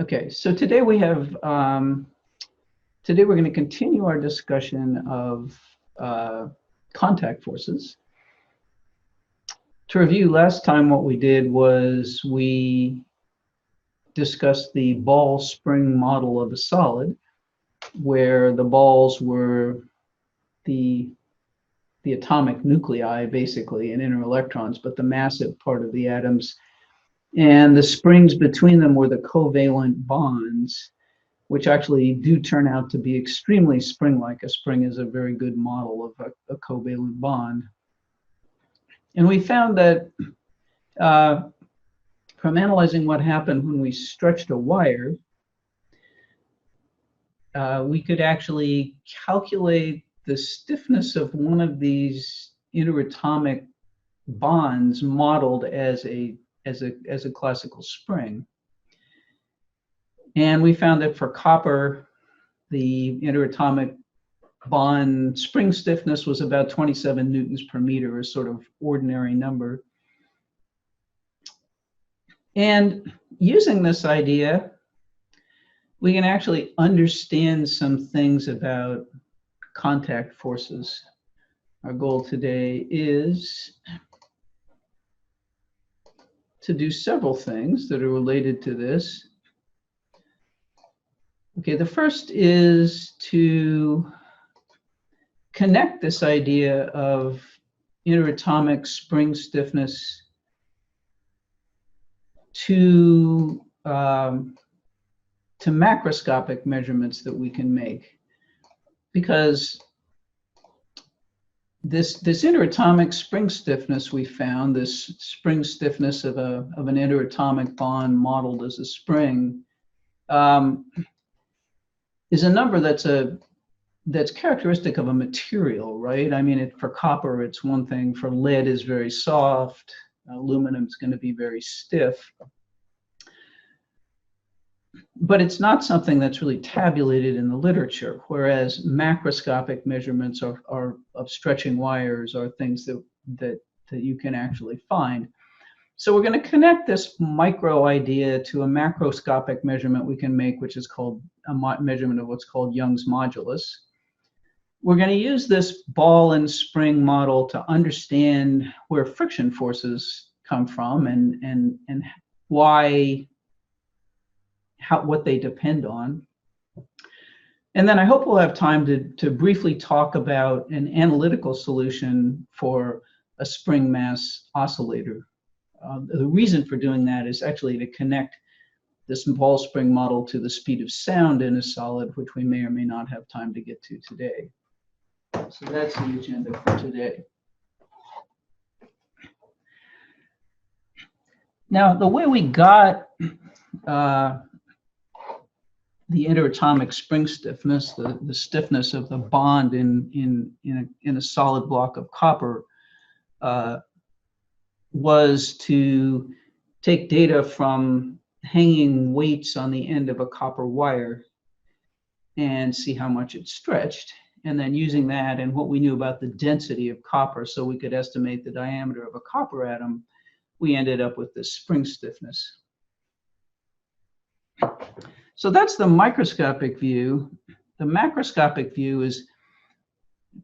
Okay, so today we have, today we're going to continue our discussion of contact forces. To review, last time what we did was we discussed the ball spring model of a solid, where the balls were the atomic nuclei, basically, and inner electrons, but the massive part of the atoms. And the springs between them were the covalent bonds, which actually do turn out to be extremely spring-like. A spring is a very good model of a covalent bond. And we found that from analyzing what happened when we stretched a wire, we could actually calculate the stiffness of one of these interatomic bonds modeled as a classical spring. And we found that for copper, the interatomic bond spring stiffness was about 27 newtons per meter, a sort of ordinary number. And using this idea, we can actually understand some things about contact forces. Our goal today is to do several things that are related to this. Okay, the first is to connect this idea of interatomic spring stiffness to macroscopic measurements that we can make, because this interatomic spring stiffness we found, this spring stiffness of an interatomic bond modeled as a spring, is a number that's characteristic of a material, right? I mean, for copper, it's one thing. For lead, is very soft. Aluminum is going to be very stiff. But it's not something that's really tabulated in the literature, whereas macroscopic measurements of stretching wires are things that you can actually find. So we're going to connect this micro idea to a macroscopic measurement we can make, which is called a measurement of what's called Young's modulus. We're going to use this ball and spring model to understand where friction forces come from and what they depend on. And then I hope we'll have time to briefly talk about an analytical solution for a spring mass oscillator. The reason for doing that is actually to connect this ball spring model to the speed of sound in a solid, which we may or may not have time to get to today. So that's the agenda for today. Now, the way we got the interatomic spring stiffness, the stiffness of the bond in a solid block of copper, was to take data from hanging weights on the end of a copper wire and see how much it stretched, and then using that and what we knew about the density of copper so we could estimate the diameter of a copper atom, we ended up with this spring stiffness. So that's the microscopic view. The macroscopic view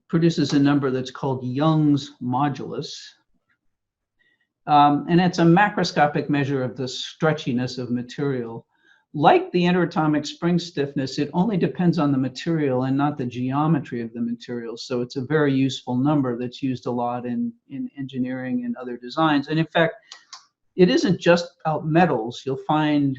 produces a number that's called Young's modulus. And it's a macroscopic measure of the stretchiness of material. Like the interatomic spring stiffness, it only depends on the material and not the geometry of the material. So it's a very useful number that's used a lot in engineering and other designs. And in fact, it isn't just about metals. You'll find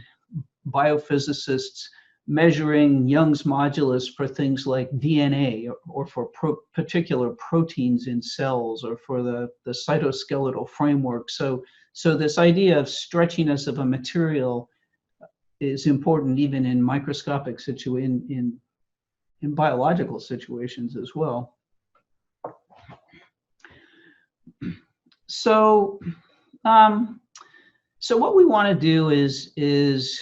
biophysicists measuring Young's modulus for things like DNA or for particular proteins in cells or for the cytoskeletal framework. So this idea of stretchiness of a material is important even in microscopic in biological situations as well. So what we want to do is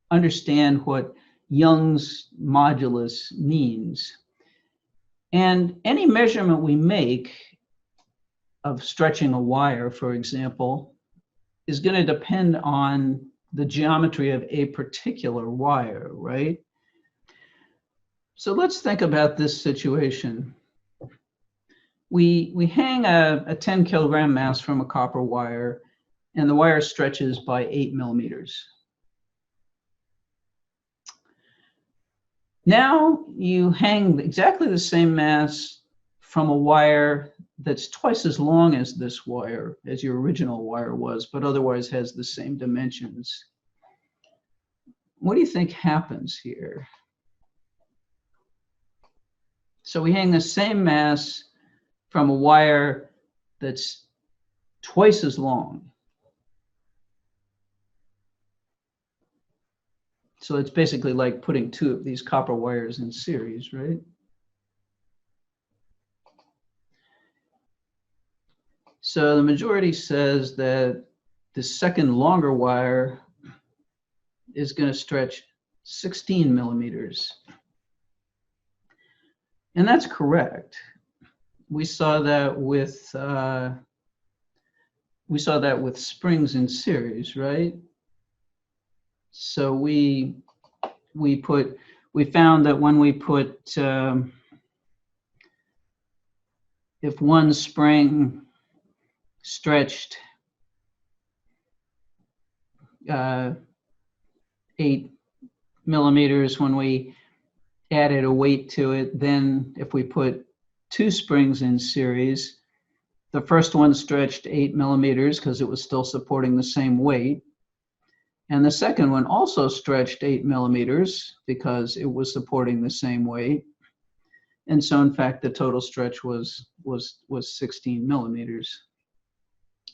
understand what Young's modulus means. And any measurement we make of stretching a wire, for example, is going to depend on the geometry of a particular wire, right? So let's think about this situation. We hang a 10 kilogram mass from a copper wire, and the wire stretches by 8 millimeters. Now you hang exactly the same mass from a wire that's twice as long as this wire, as your original wire was, but otherwise has the same dimensions. What do you think happens here? So we hang the same mass from a wire that's twice as long. So it's basically like putting two of these copper wires in series, right? So the majority says that the second longer wire is going to stretch 16 millimeters. And that's correct. We saw that with springs in series, right? So we found that when we put if one spring stretched 8 millimeters, when we added a weight to it, then if we put two springs in series, the first one stretched 8 millimeters because it was still supporting the same weight. And the second one also stretched 8 millimeters because it was supporting the same weight. And so in fact, the total stretch was 16 millimeters.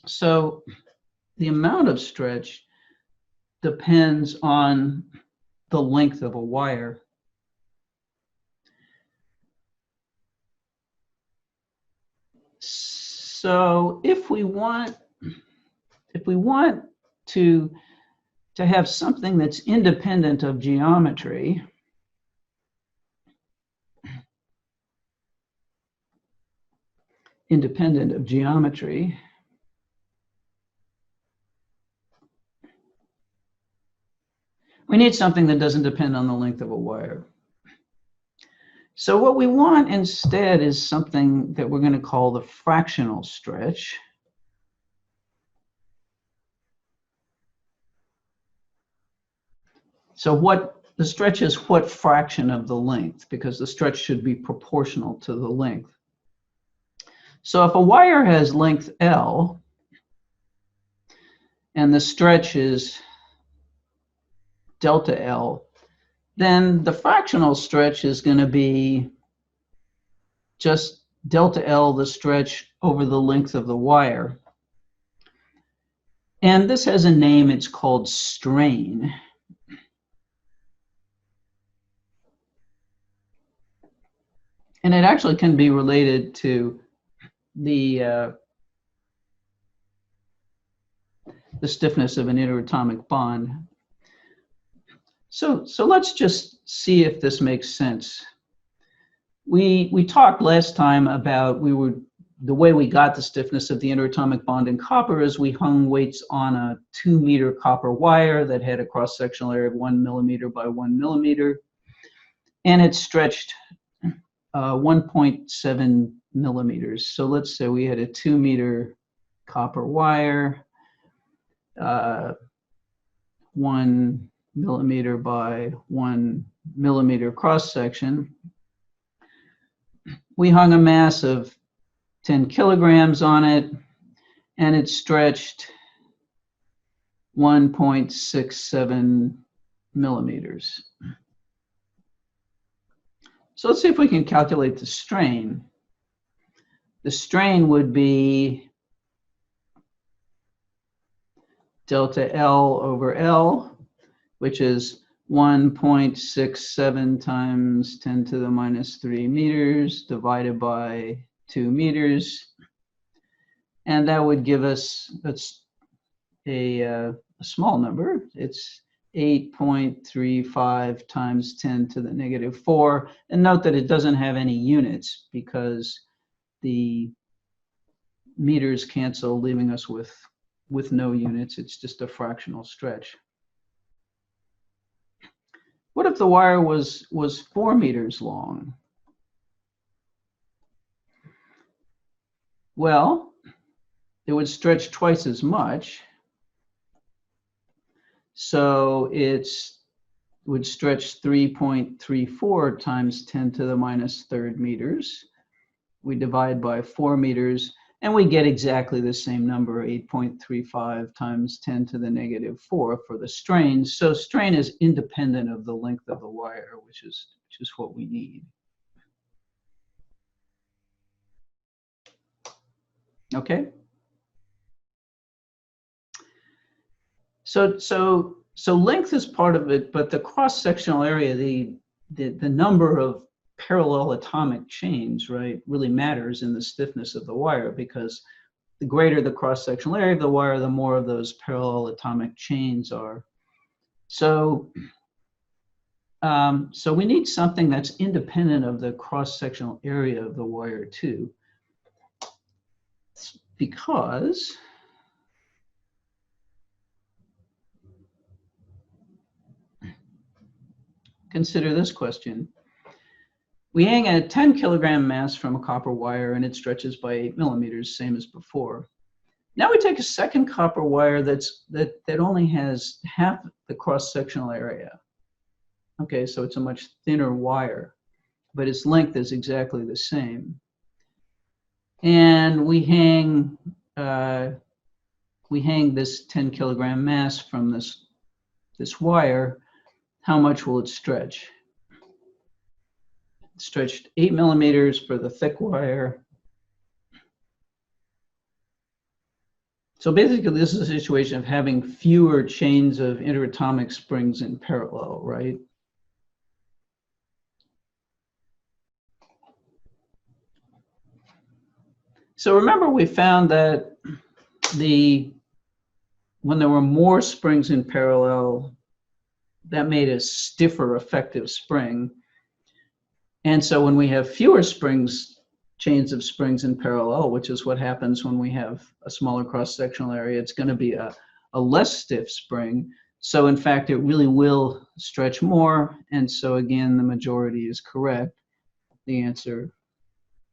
So the amount of stretch depends on the length of a wire. So if we want to have something that's independent of geometry, we need something that doesn't depend on the length of a wire. So what we want instead is something that we're going to call the fractional stretch. So what the stretch is, what fraction of the length, because the stretch should be proportional to the length. So if a wire has length L and the stretch is delta L, then the fractional stretch is going to be just delta L, the stretch over the length of the wire. And this has a name, it's called strain. And it actually can be related to the stiffness of an interatomic bond. So let's just see if this makes sense. We talked last time about the way we got the stiffness of the interatomic bond in copper is we hung weights on a 2-meter copper wire that had a cross-sectional area of 1 millimeter by 1 millimeter, and it stretched 1.7 millimeters. So let's say we had a 2-meter copper wire, 1 millimeter by 1 millimeter cross section. We hung a mass of 10 kilograms on it, and it stretched 1.67 millimeters. So let's see if we can calculate the strain. The strain would be delta L over L, which is 1.67 times 10 to the minus 3 meters divided by 2 meters. And that would give us, that's a small number. It's 8.35 times 10 to the negative 4. And note that it doesn't have any units because the meters cancel, leaving us with no units. It's just a fractional stretch. What if the wire was 4 meters long? Well, it would stretch twice as much. So it would stretch 3.34 times 10 to the minus third meters. We divide by 4 meters, and we get exactly the same number, 8.35 times 10 to the negative 4 for the strain. So strain is independent of the length of the wire, which is what we need. Okay. So length is part of it, but the cross-sectional area, the number of parallel atomic chains, right, really matters in the stiffness of the wire, because the greater the cross-sectional area of the wire, the more of those parallel atomic chains are. So we need something that's independent of the cross-sectional area of the wire too, because consider this question. We hang a 10 kilogram mass from a copper wire and it stretches by 8 millimeters, same as before. Now we take a second copper wire that only has half the cross-sectional area. Okay, so it's a much thinner wire, but its length is exactly the same. And we hang this 10 kilogram mass from this wire. How much will it stretch? It stretched 8 millimeters for the thick wire. So basically, this is a situation of having fewer chains of interatomic springs in parallel, right? So remember, we found that when there were more springs in parallel, that made a stiffer effective spring. And so when we have fewer chains of springs in parallel, which is what happens when we have a smaller cross-sectional area, it's going to be a less stiff spring. So in fact, it really will stretch more. And so again, the majority is correct. The answer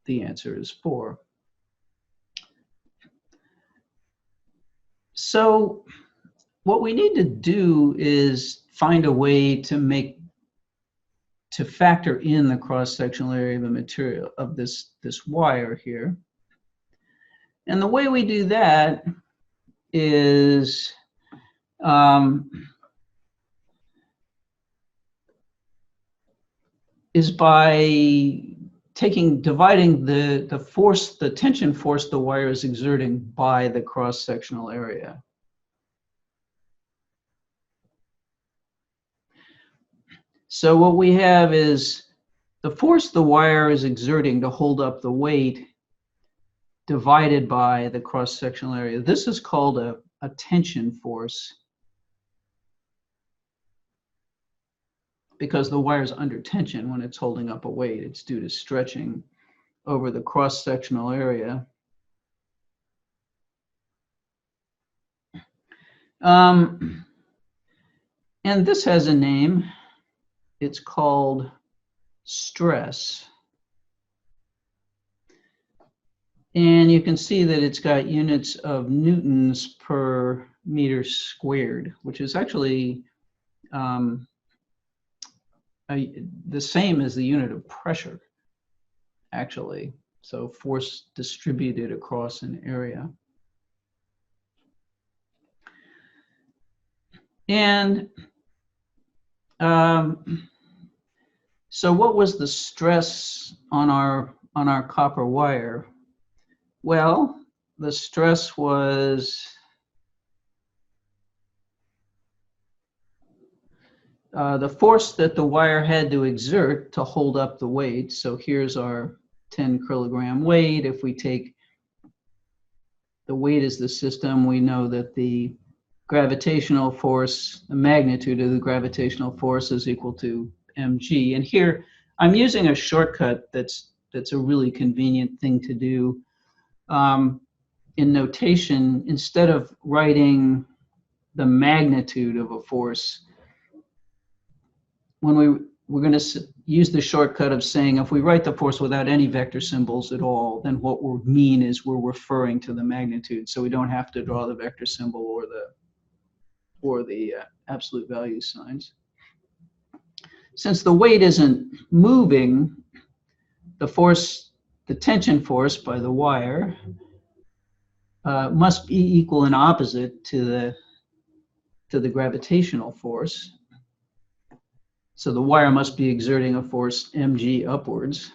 is 4. So what we need to do is find a way to factor in the cross-sectional area of the material of this wire here. And the way we do that is by dividing the tension force the wire is exerting by the cross-sectional area. So what we have is the force the wire is exerting to hold up the weight divided by the cross-sectional area. This is called a tension force, because the wire is under tension when it's holding up a weight. It's due to stretching over the cross-sectional area. And this has a name. It's called stress. And you can see that it's got units of newtons per meter squared, which is actually the same as the unit of pressure, actually. So force distributed across an area. And so what was the stress on our copper wire? Well, the stress was the force that the wire had to exert to hold up the weight. So here's our 10 kilogram weight. If we take the weight as the system, we know that the gravitational force, the magnitude of the gravitational force is equal to mg. And here I'm using a shortcut that's a really convenient thing to do. In notation, instead of writing the magnitude of a force, we're going to use the shortcut of saying if we write the force without any vector symbols at all, then what we'll mean is we're referring to the magnitude, so we don't have to draw the vector symbol or the absolute value signs. Since the weight isn't moving, the tension force by the wire must be equal and opposite to the gravitational force. So the wire must be exerting a force mg upwards,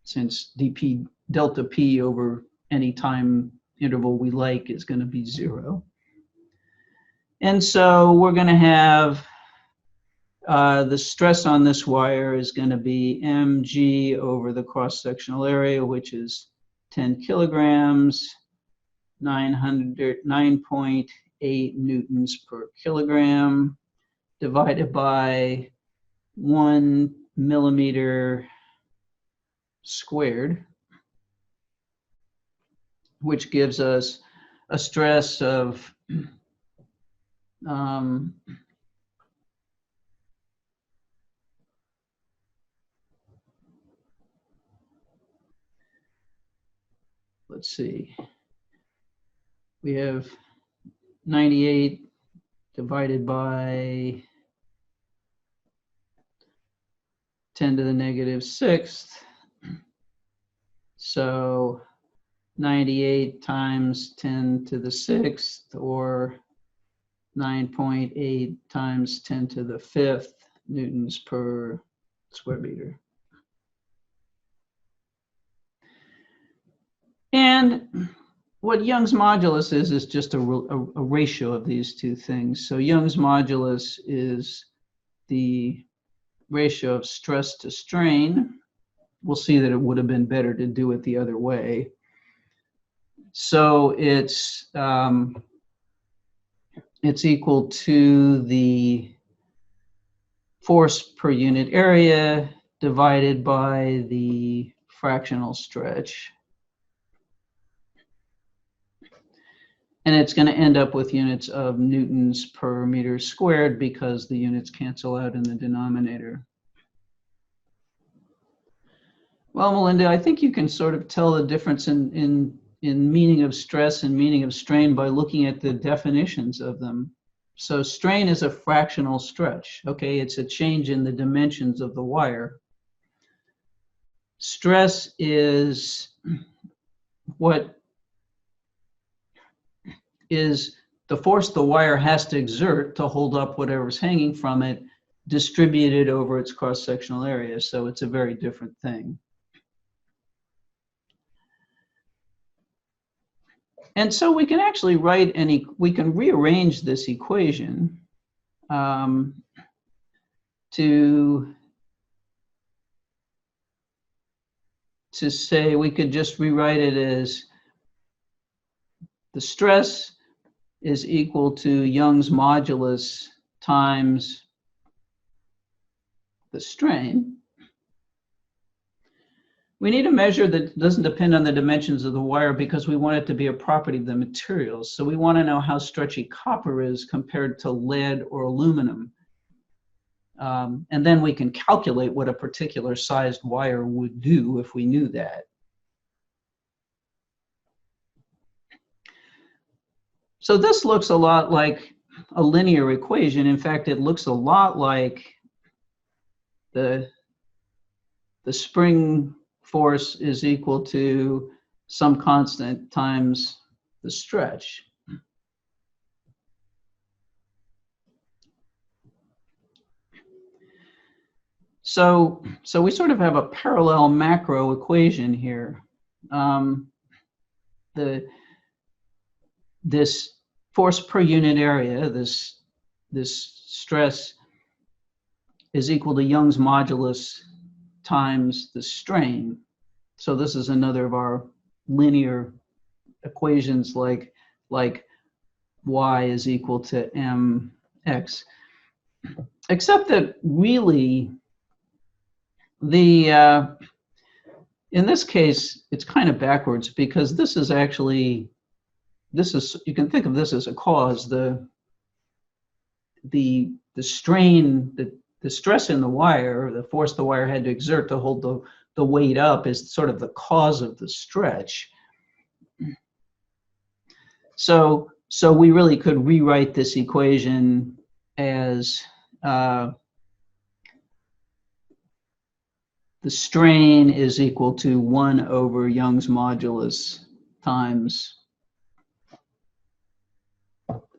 since dp delta p over any time interval we like is going to be 0. And so we're going to have the stress on this wire is going to be mg over the cross-sectional area, which is 10 kilograms, 9.8 newtons per kilogram, divided by 1 millimeter squared, which gives us a stress of let's see, we have 98 divided by 10 to the negative 6th. So 98 times 10 to the 6th, or 9.8 times 10 to the 5th newtons per square meter. And what Young's modulus is just a ratio of these two things. So Young's modulus is the ratio of stress to strain. We'll see that it would have been better to do it the other way. So it's equal to the force per unit area divided by the fractional stretch. And it's going to end up with units of newtons per meter squared because the units cancel out in the denominator. Well, Melinda, I think you can sort of tell the difference in meaning of stress and meaning of strain by looking at the definitions of them. So strain is a fractional stretch. Okay, it's a change in the dimensions of the wire. Stress is what is the force the wire has to exert to hold up whatever's hanging from it, distributed over its cross-sectional area. So it's a very different thing. And so we can actually we can rearrange this equation to say we could just rewrite it as the stress is equal to Young's modulus times the strain. We need a measure that doesn't depend on the dimensions of the wire because we want it to be a property of the materials. So we want to know how stretchy copper is compared to lead or aluminum. And then we can calculate what a particular sized wire would do if we knew that. So this looks a lot like a linear equation. In fact, it looks a lot like the spring force is equal to some constant times the stretch. So we sort of have a parallel macro equation here. This force per unit area, this stress, is equal to Young's modulus times the strain. So this is another of our linear equations like y is equal to mx. Except that really in this case it's kind of backwards, because this is actually, you can think of this as a cause. The strain stress in the wire, the force the wire had to exert to hold the weight up, is sort of the cause of the stretch. So we really could rewrite this equation as the strain is equal to 1 over Young's modulus times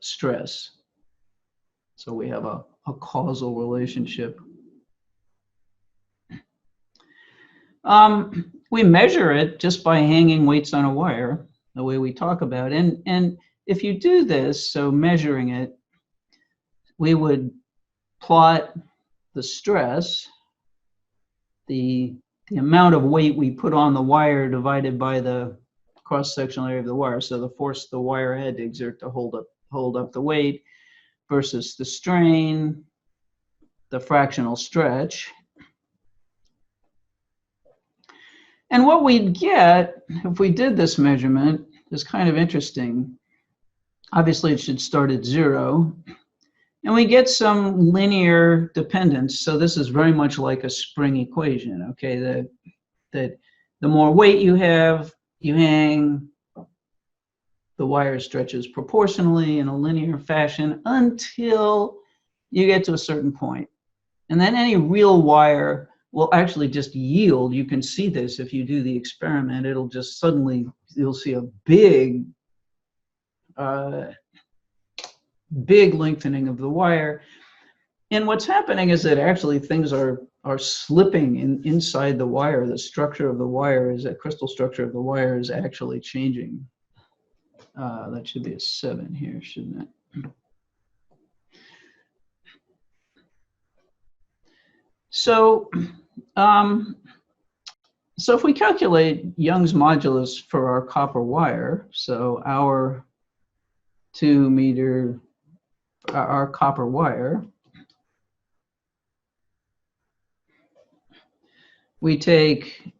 stress. So we have a causal relationship. We measure it just by hanging weights on a wire, the way we talk about it. And if you do this, so measuring it, we would plot the stress, the amount of weight we put on the wire divided by the cross-sectional area of the wire, so the force the wire had to exert to hold up the weight, versus the strain, the fractional stretch. And what we'd get if we did this measurement is kind of interesting. Obviously, it should start at 0. And we get some linear dependence. So this is very much like a spring equation, okay? That the more weight you have, you hang, the wire stretches proportionally in a linear fashion until you get to a certain point. And then any real wire will actually just yield. You can see this if you do the experiment. It'll just suddenly, you'll see a big lengthening of the wire. And what's happening is that actually things are slipping inside the wire. The structure of the wire is, that crystal structure of the wire is actually changing. That should be a 7 here, shouldn't it? So, so if we calculate Young's modulus for our copper wire, so our 2 meter, our copper wire, we take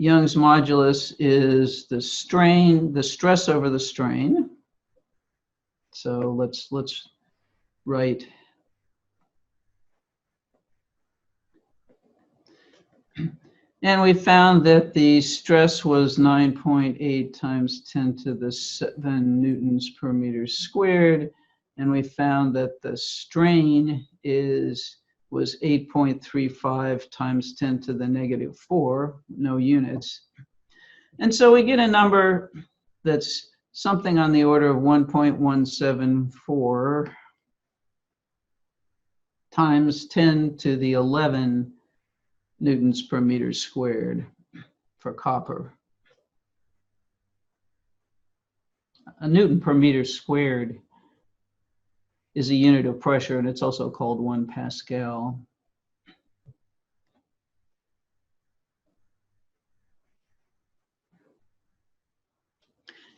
Young's modulus is the strain, the stress over the strain. So let's write and we found that the stress was 9.8 times 10 to the 7 newtons per meter squared, and we found that the strain was 8.35 times 10 to the -4, no units. And so we get a number that's something on the order of 1.174 times 10 to the 11 newtons per meter squared for copper. A newton per meter squared is a unit of pressure, and it's also called 1 Pascal.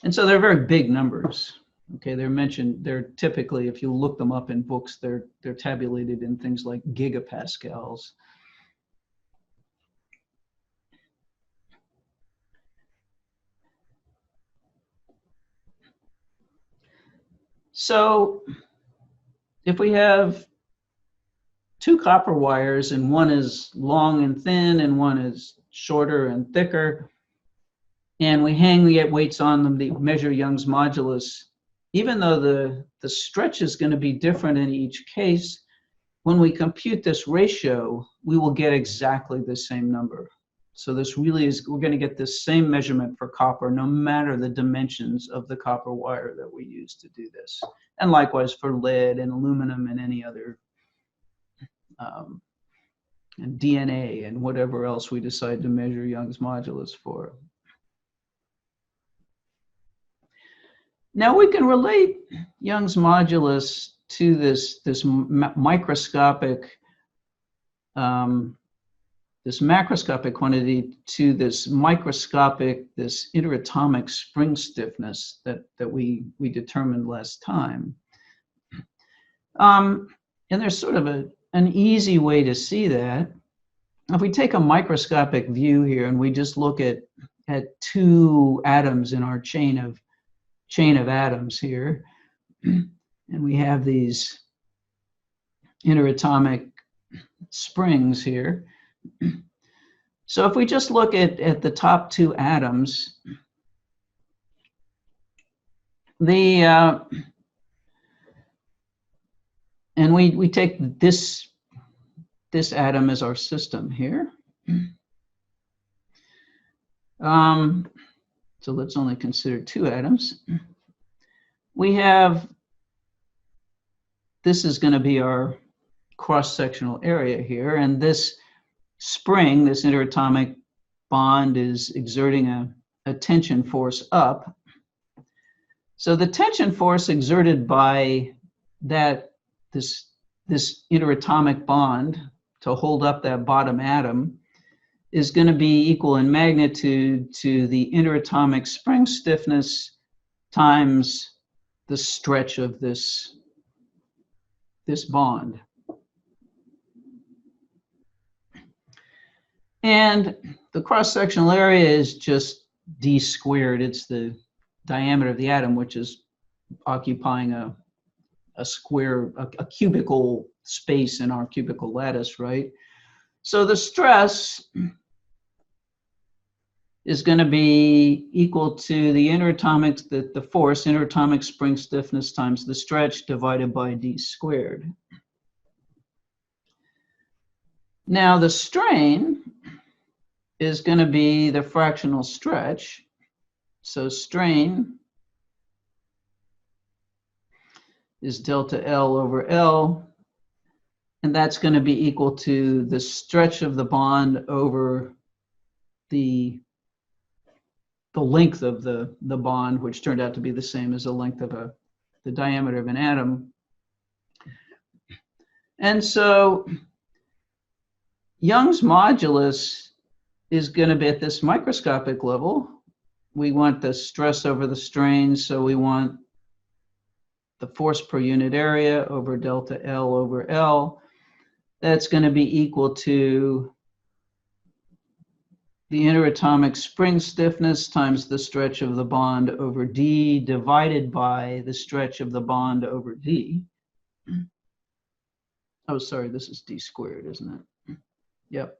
And so they're very big numbers. Okay, they're typically, if you look them up in books, they're tabulated in things like gigapascals. So if we have 2 copper wires and one is long and thin and one is shorter and thicker, and we get weights on them to measure Young's modulus, even though the stretch is going to be different in each case, when we compute this ratio, we will get exactly the same number. So this really is, we're going to get the same measurement for copper, no matter the dimensions of the copper wire that we use to do this. And likewise for lead and aluminum and any other, and DNA and whatever else we decide to measure Young's modulus for. Now we can relate Young's modulus to this microscopic, this macroscopic quantity to this microscopic, this interatomic spring stiffness that we determined last time. And there's sort of an easy way to see that. If we take a microscopic view here and we just look at 2 atoms in our chain of atoms here, and we have these interatomic springs here. So if we just look at the top two atoms, and we take this atom as our system here. So let's only consider two atoms. We have, this is going to be our cross-sectional area here, and this spring, this interatomic bond, is exerting a tension force up. So the tension force exerted by this interatomic bond to hold up that bottom atom is going to be equal in magnitude to the interatomic spring stiffness times the stretch of this bond. And the cross-sectional area is just d squared. It's the diameter of the atom, which is occupying a cubical space in our cubical lattice, right? So the stress is going to be equal to the interatomic, the force, interatomic spring stiffness times the stretch divided by d squared. Now the strain is going to be the fractional stretch. So strain is delta L over L, and that's going to be equal to the stretch of the bond over the length of the bond, which turned out to be the same as the length of the diameter of an atom. And so Young's modulus is going to be at this microscopic level. We want the stress over the strain, so we want the force per unit area over delta L over L. That's going to be equal to the interatomic spring stiffness times the stretch of the bond over D divided by the stretch of the bond over D. Oh, sorry, this is D squared, isn't it? Yep.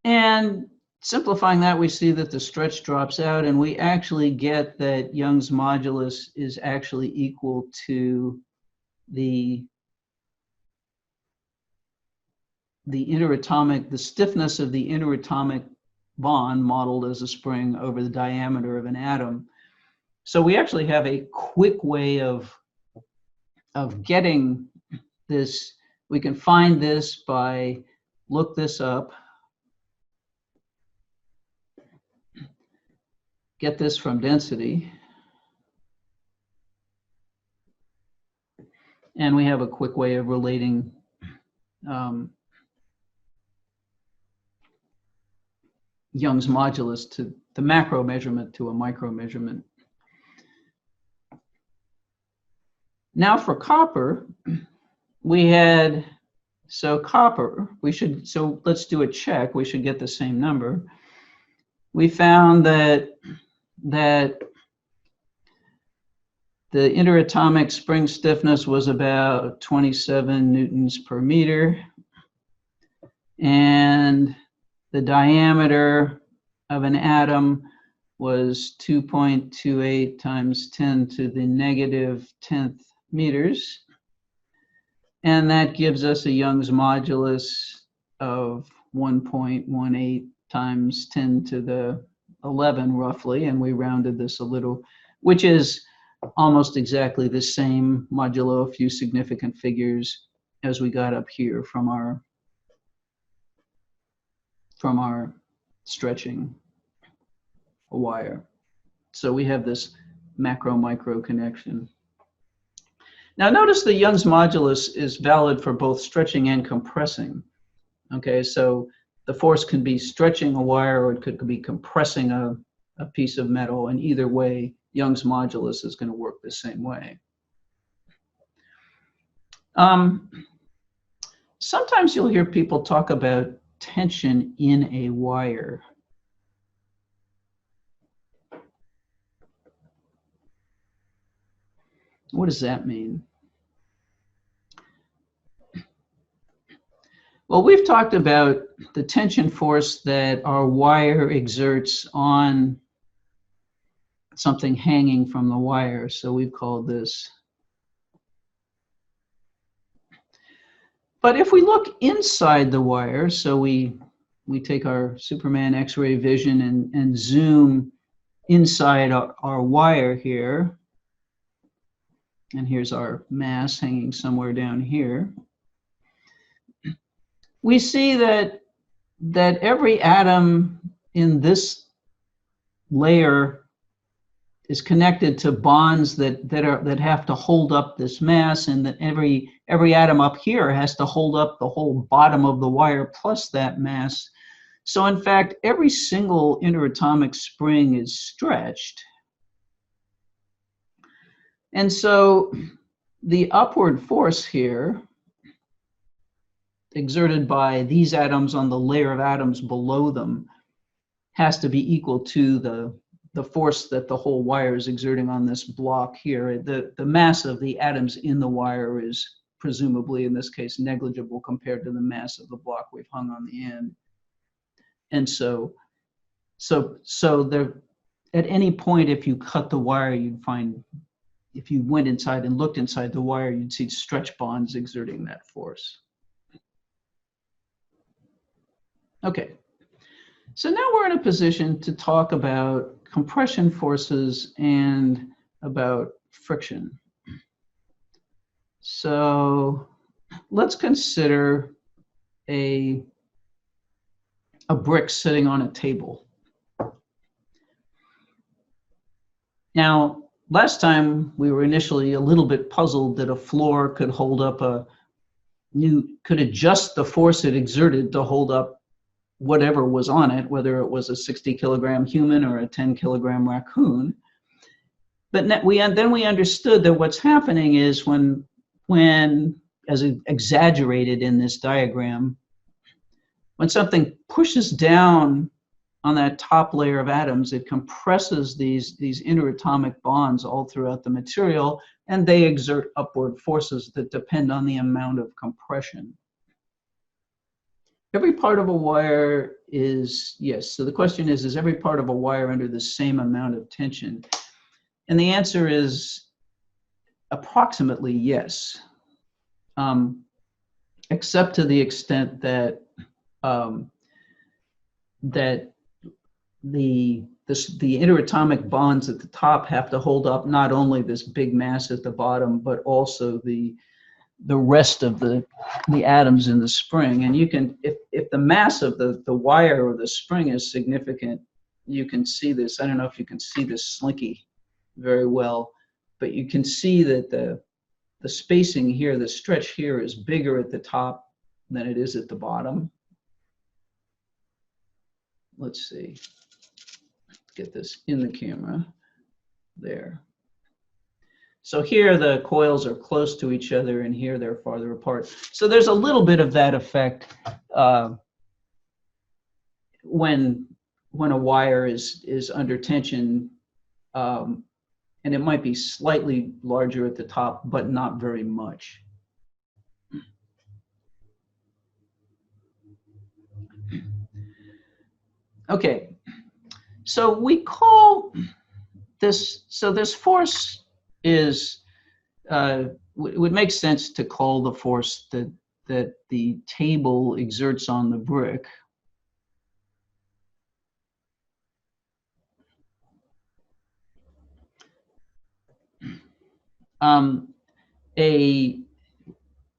And simplifying that, we see that the stretch drops out, and we actually get that Young's modulus is actually equal to the stiffness of the interatomic bond modeled as a spring over the diameter of an atom. So we actually have a quick way of getting this. We can find this by look this up, get this from density, and we have a quick way of relating Young's modulus to the macro measurement to a micro measurement. Now for copper, we had, so copper, so let's do a check, we should get the same number. We found that the interatomic spring stiffness was about 27 newtons per meter, and the diameter of an atom was 2.28 times 10 to the negative 10th meters. And that gives us a Young's modulus of 1.18 times 10 to the 11 roughly, and we rounded this a little, which is almost exactly the same modulo a few significant figures as we got up here from our stretching a wire. So we have this macro-micro connection. Now notice the Young's modulus is valid for both stretching and compressing. Okay, so the force can be stretching a wire or it could be compressing a piece of metal, and either way, Young's modulus is going to work the same way. Sometimes you'll hear people talk about tension in a wire. What does that mean? Well, we've talked about the tension force that our wire exerts on something hanging from the wire. So we've called this. But if we look inside the wire, so we take our Superman X-ray vision and zoom inside our wire here, and here's our mass hanging somewhere down here, we see that every atom in this layer is connected to bonds that have to hold up this mass, and that every atom up here has to hold up the whole bottom of the wire plus that mass. So in fact, every single interatomic spring is stretched. And so the upward force here exerted by these atoms on the layer of atoms below them has to be equal to the force that the whole wire is exerting on this block here. The mass of the atoms in the wire is presumably, in this case, negligible compared to the mass of the block we've hung on the end. And so there, at any point, if you cut the wire, you'd find, if you went inside and looked inside the wire, you'd see stretch bonds exerting that force. Okay, so now we're in a position to talk about compression forces and about friction. So let's consider a brick sitting on a table. Now, last time we were initially a little bit puzzled that a floor could hold up could adjust the force it exerted to hold up whatever was on it, whether it was a 60-kilogram human or a 10-kilogram raccoon. But then we understood that what's happening is when as exaggerated in this diagram, when something pushes down on that top layer of atoms, it compresses these interatomic bonds all throughout the material, and they exert upward forces that depend on the amount of compression. Every part of a wire is, yes, so the question is every part of a wire under the same amount of tension? And the answer is approximately yes, except to the extent that that the interatomic bonds at the top have to hold up not only this big mass at the bottom, but also the rest of the atoms in the spring. And you can, if the mass of the wire or the spring is significant, you can see this. I don't know if you can see this slinky very well, but you can see that the spacing here, the stretch here, is bigger at the top than it is at the bottom. Let's see, get this in the camera there. So here the coils are close to each other, and here they're farther apart. So there's a little bit of that effect when a wire is under tension, and it might be slightly larger at the top, but not very much. Okay, so we call this, so this force is, would make sense to call the force that the table exerts on the brick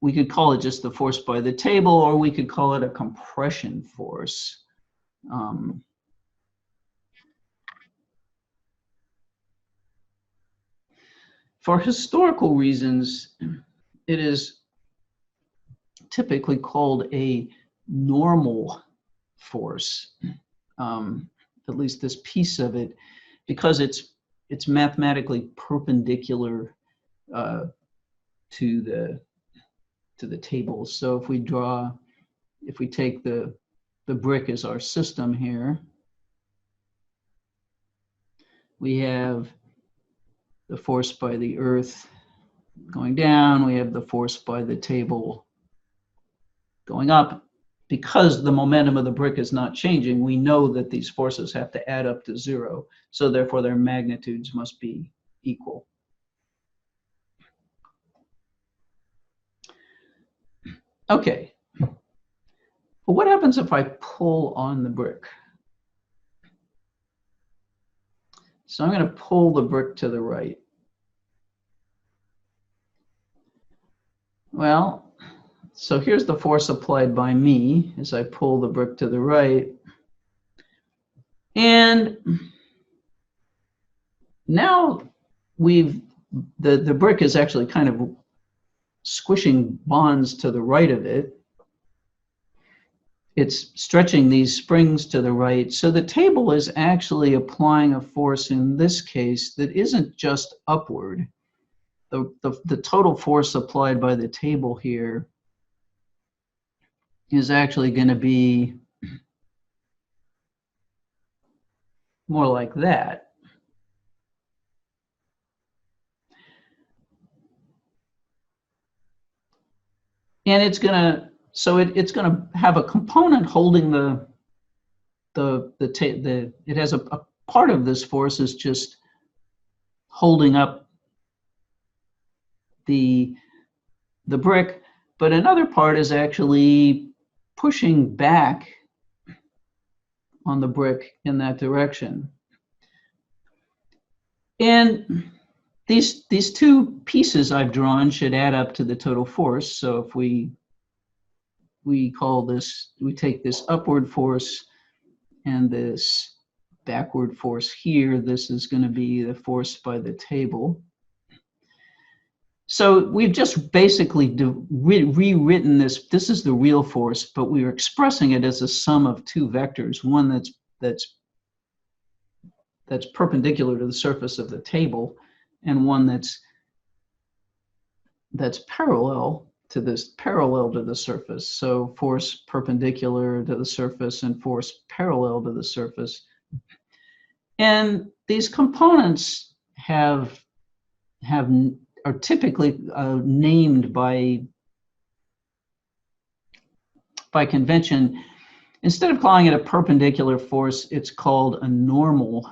we could call it just the force by the table, or we could call it a compression force. For historical reasons, it is typically called a normal force, at least this piece of it, because it's mathematically perpendicular to the table. So if we take the brick as our system here, we have the force by the earth going down, we have the force by the table going up, because the momentum of the brick is not changing, we know that these forces have to add up to 0. So therefore, their magnitudes must be equal. Okay. But what happens if I pull on the brick? So I'm going to pull the brick to the right. Well, so here's the force applied by me as I pull the brick to the right. And now the brick is actually kind of squishing bonds to the right of it. It's stretching these springs to the right. So the table is actually applying a force in this case that isn't just upward. The total force applied by the table here is actually going to be more like that. And it's going to, so it's going to have a component holding it has a part of this force is just holding up the brick, but another part is actually pushing back on the brick in that direction. And these two pieces I've drawn should add up to the total force. So if we call this, we take this upward force and this backward force here, this is going to be the force by the table. So we've just basically rewritten this. This is the real force, but we are expressing it as a sum of two vectors, one that's perpendicular to the surface of the table, and one that's parallel to the surface. So force perpendicular to the surface and force parallel to the surface. And these components are typically named by convention. Instead of calling it a perpendicular force, it's called a normal,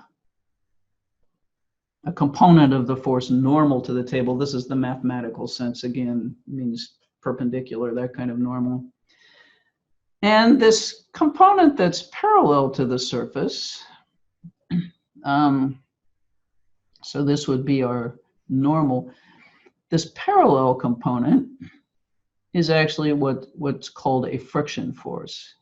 a component of the force normal to the table. This is the mathematical sense, again, means perpendicular, that kind of normal. And this component that's parallel to the surface, so this would be our normal. This parallel component is actually what's called a friction force.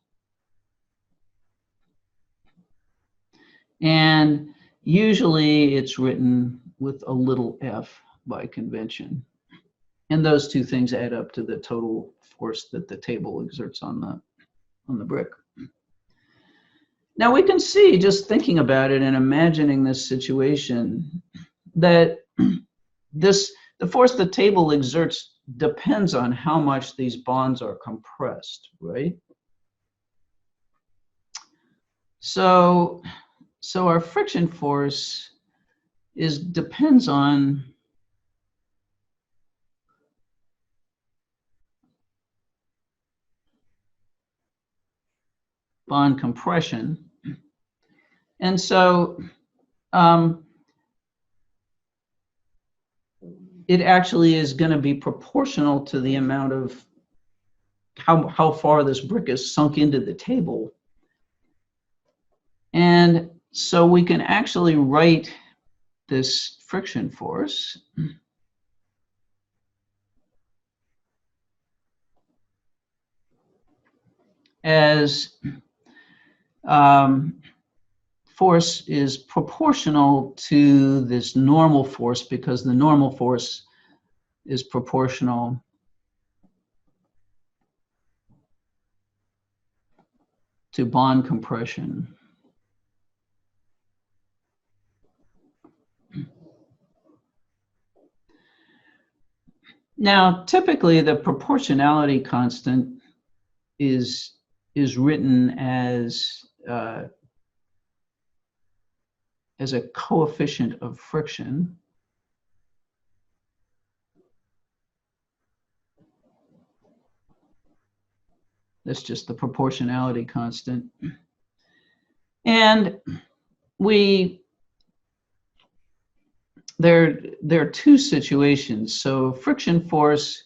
And usually it's written with a little f by convention. And those two things add up to the total force that the table exerts on the brick. Now we can see, just thinking about it and imagining this situation, that the force the table exerts depends on how much these bonds are compressed, right? So our friction force depends on bond compression. And so it actually is going to be proportional to the amount of how far this brick is sunk into the table. And so we can actually write this friction force as force is proportional to this normal force, because the normal force is proportional to bond compression. Now, typically the proportionality constant is written as a coefficient of friction. That's just the proportionality constant. And there are two situations. So friction force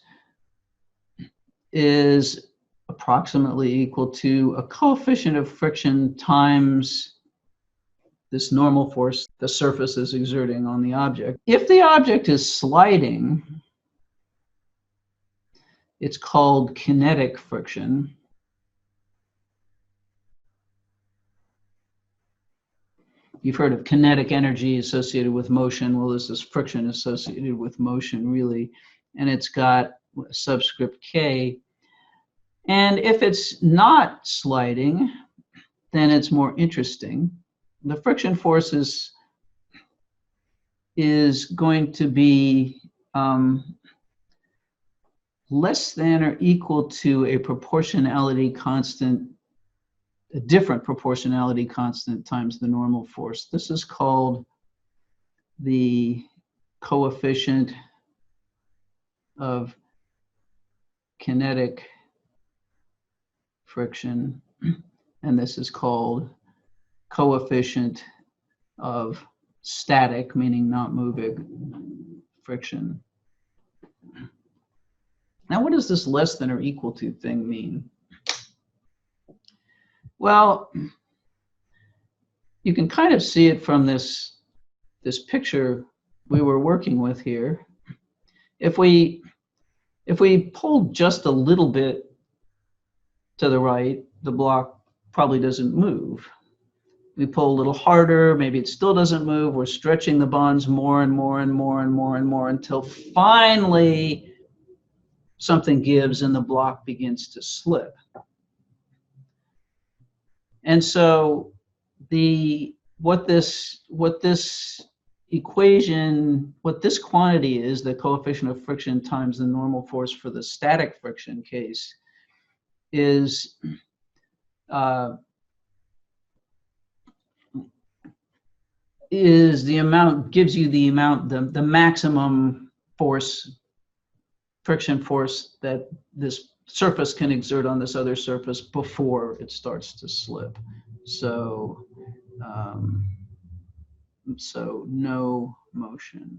is approximately equal to a coefficient of friction times this normal force the surface is exerting on the object. If the object is sliding, it's called kinetic friction. You've heard of kinetic energy associated with motion. Well, this is friction associated with motion, really. And it's got a subscript K. And if it's not sliding, then it's more interesting. The friction force is going to be less than or equal to a proportionality constant, a different proportionality constant times the normal force. This is called the coefficient of kinetic friction, and this is called coefficient of static, meaning not moving, friction. Now, what does this less than or equal to thing mean? Well, you can kind of see it from this picture we were working with here. If we pull just a little bit to the right, the block probably doesn't move. We pull a little harder, maybe it still doesn't move. We're stretching the bonds more and more and more and more and more until finally something gives and the block begins to slip. And so what this quantity is, the coefficient of friction times the normal force for the static friction case, is the amount, gives you the amount, the maximum force, friction force that this surface can exert on this other surface before it starts to slip. So, so no motion.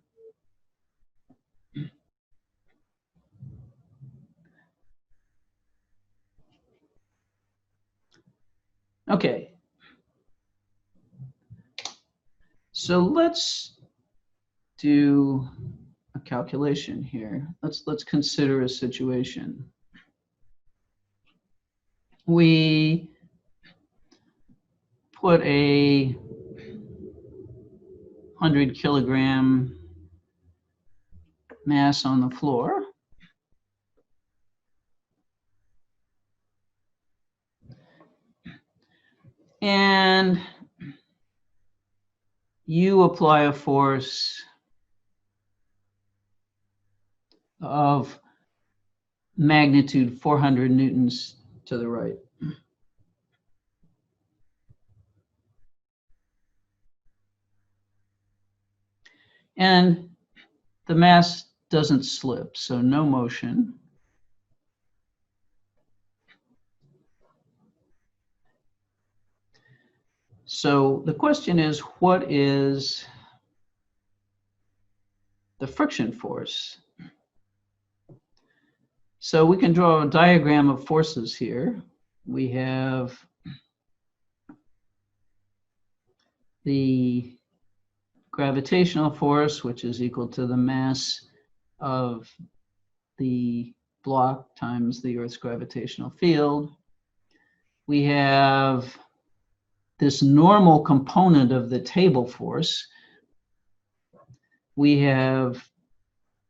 Okay. So let's do a calculation here. Let's consider a situation. We put a 100-kilogram mass on the floor. And you apply a force of magnitude 400 newtons to the right. And the mass doesn't slip, so no motion. So the question is, what is the friction force? So we can draw a diagram of forces here. We have the gravitational force, which is equal to the mass of the block times the Earth's gravitational field. We have this normal component of the table force. We have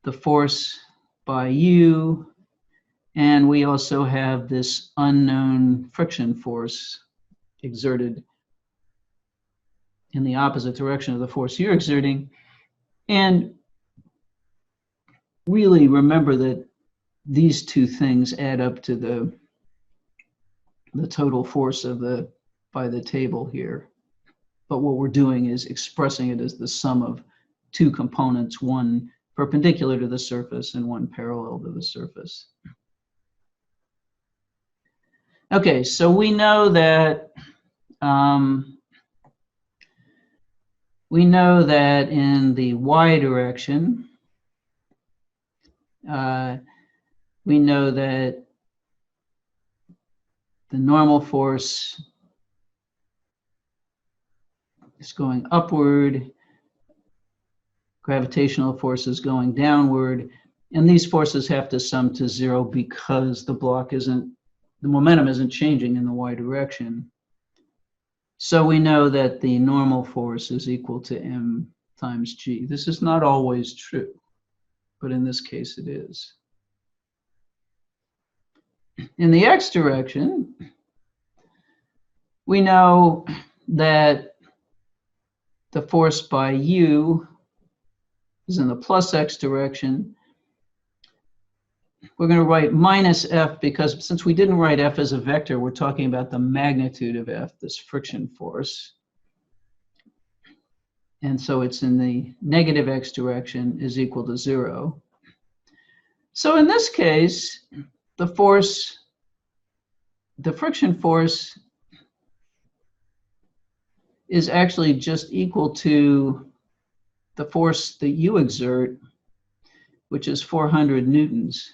the force by U, and we also have this unknown friction force exerted in the opposite direction of the force you're exerting. And really remember that these two things add up to the total force of by the table here. But what we're doing is expressing it as the sum of two components, one perpendicular to the surface and one parallel to the surface. Okay, so we know that in the y direction, we know that the normal force is going upward, gravitational force is going downward, and these forces have to sum to 0 because the momentum isn't changing in the y direction. So we know that the normal force is equal to m times g. This is not always true, but in this case it is. In the x direction, we know that the force by u is in the plus x direction. We're going to write minus f because since we didn't write f as a vector, we're talking about the magnitude of f, this friction force. And so it's in the negative x direction is equal to 0. So in this case, the friction force is actually just equal to the force that you exert, which is 400 newtons.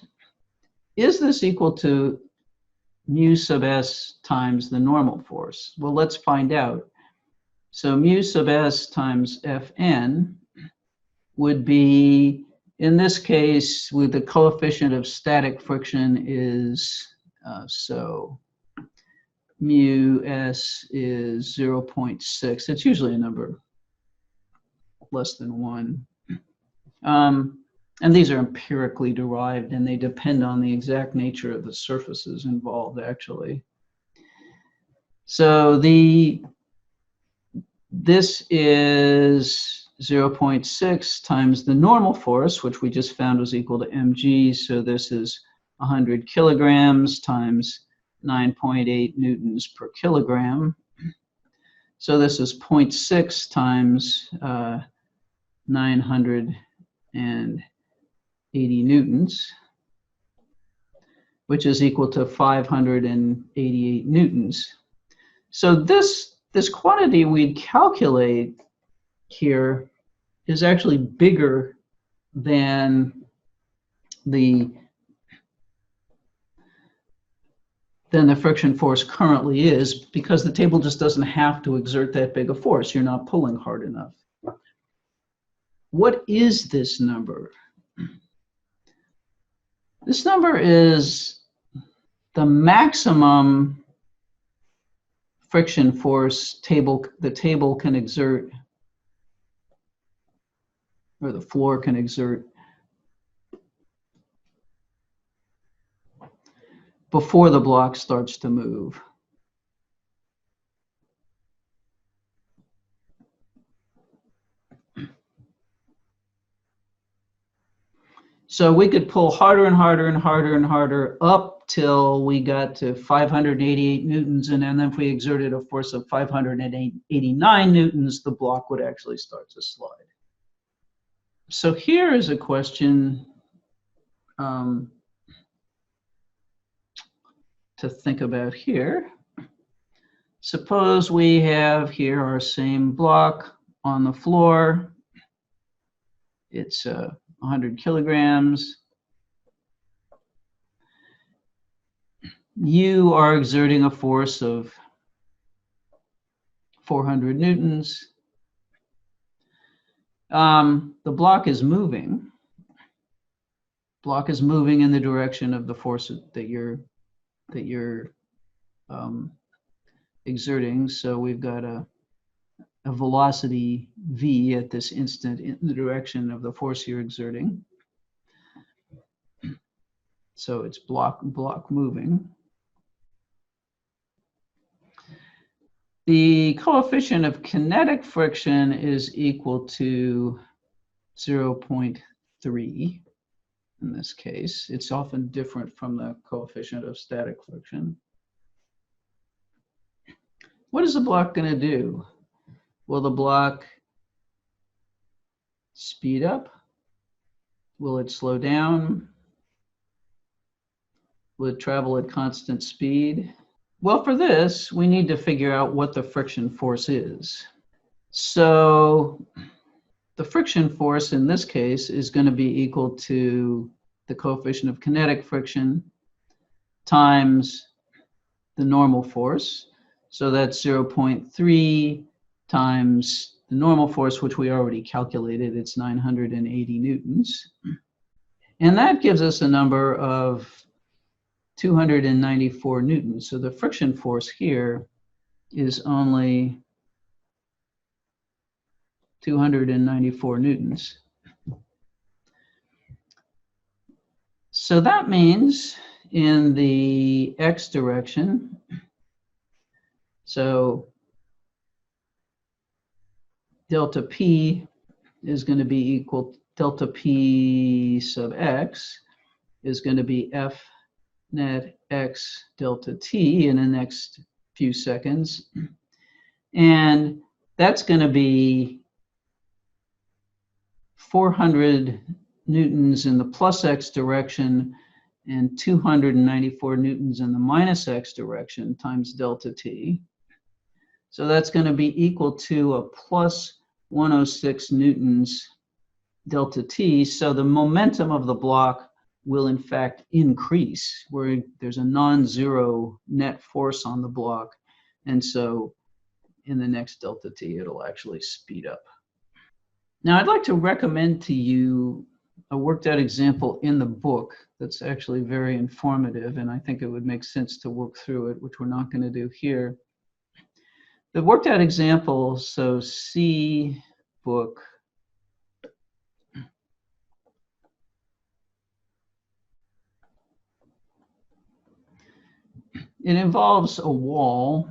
Is this equal to mu sub s times the normal force? Well, let's find out. So mu sub s times Fn would be, in this case, with the coefficient of static friction is, so mu s is 0.6. It's usually a number less than 1. And these are empirically derived, and they depend on the exact nature of the surfaces involved, actually. So this is 0.6 times the normal force, which we just found was equal to mg. So this is 100 kilograms times 9.8 newtons per kilogram. So this is 0.6 times 980 newtons, which is equal to 588 newtons. So this quantity we'd calculate here is actually bigger than the friction force currently is, because the table just doesn't have to exert that big a force. You're not pulling hard enough. What is this number? This number is the maximum friction force the table can exert, or the floor can exert, before the block starts to move. So we could pull harder and harder and harder and harder up till we got to 588 newtons, and then if we exerted a force of 589 newtons, the block would actually start to slide. So here is a question to think about here. Suppose we have here our same block on the floor. It's 100 kilograms. You are exerting a force of 400 newtons. The block is moving. Block is moving in the direction of the force that you're exerting. So we've got a velocity v at this instant in the direction of the force you're exerting. So it's block moving. The coefficient of kinetic friction is equal to 0.3 in this case. It's often different from the coefficient of static friction. What is the block going to do? Will the block speed up? Will it slow down? Will it travel at constant speed? Well, for this, we need to figure out what the friction force is. So the friction force in this case is going to be equal to the coefficient of kinetic friction times the normal force. So that's 0.3 times the normal force, which we already calculated. It's 980 newtons. And that gives us a number of 294 newtons. So the friction force here is only 294 newtons. So that means in the x direction, so delta P is going to be equal, delta P sub x is going to be F net x delta T in the next few seconds. And that's going to be 400 newtons in the plus x direction and 294 newtons in the minus x direction times delta T. So that's going to be equal to a plus 106 newtons delta T. So the momentum of the block will in fact increase, where there's a non-zero net force on the block. And so in the next delta T, it'll actually speed up. Now, I'd like to recommend to you a worked out example in the book that's actually very informative, and I think it would make sense to work through it, which we're not going to do here. The worked out example, so see book. It involves a wall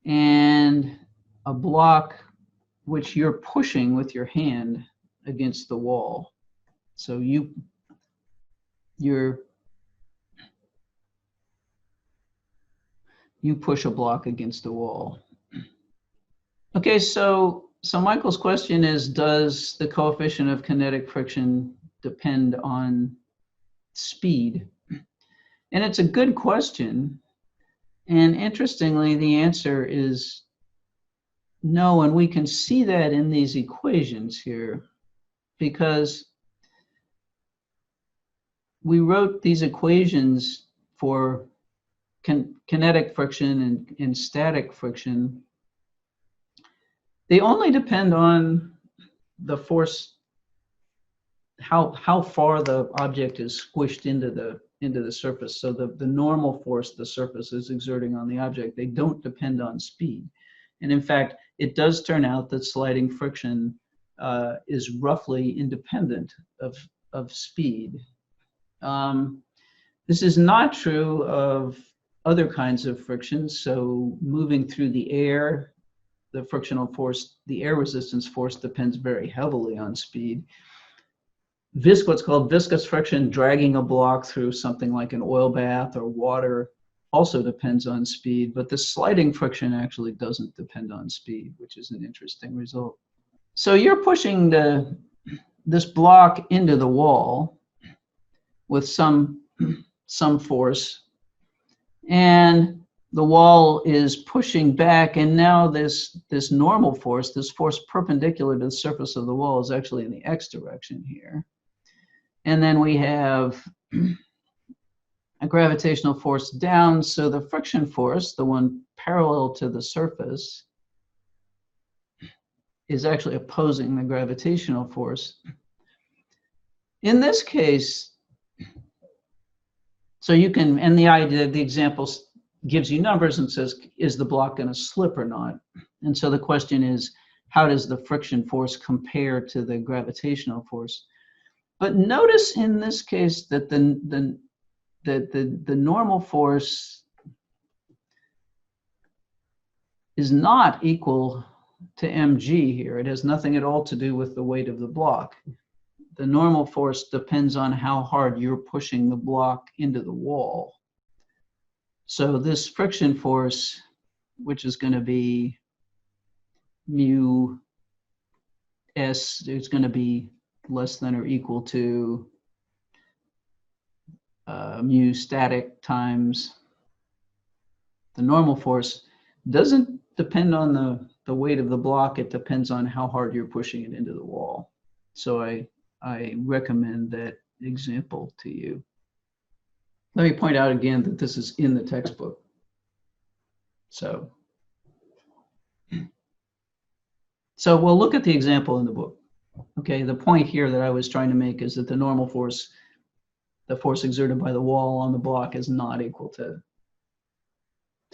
and a block which you're pushing with your hand against the wall. So you push a block against the wall. Okay, so Michael's question is, does the coefficient of kinetic friction depend on speed? And it's a good question. And interestingly, the answer is no, and we can see that in these equations here, because we wrote these equations for kinetic friction and static friction. They only depend on the force, how far the object is squished into the surface. So the normal force the surface is exerting on the object, they don't depend on speed. And in fact, it does turn out that sliding friction is roughly independent of speed. This is not true of other kinds of friction. So moving through the air, the frictional force, the air resistance force depends very heavily on speed. What's called viscous friction, dragging a block through something like an oil bath or water, also depends on speed, but the sliding friction actually doesn't depend on speed, which is an interesting result. So you're pushing this block into the wall with some force, and the wall is pushing back, and now this normal force, this force perpendicular to the surface of the wall, is actually in the x direction here. And then we have a gravitational force down, so the friction force, the one parallel to the surface, is actually opposing the gravitational force. In this case, so you can, and the idea, the example gives you numbers and says, is the block going to slip or not? And so the question is, how does the friction force compare to the gravitational force? But notice in this case that the normal force is not equal to mg here. It has nothing at all to do with the weight of the block. The normal force depends on how hard you're pushing the block into the wall. So this friction force, which is going to be mu s, it's going to be less than or equal to mu static times The normal force doesn't depend on the weight of the block. It depends on how hard you're pushing it into the wall. So I recommend that example to you. Let me point out again that this is in the textbook. So we'll look at the example in the book. Okay, the point here that I was trying to make is that the normal force, the force exerted by the wall on the block, is not equal to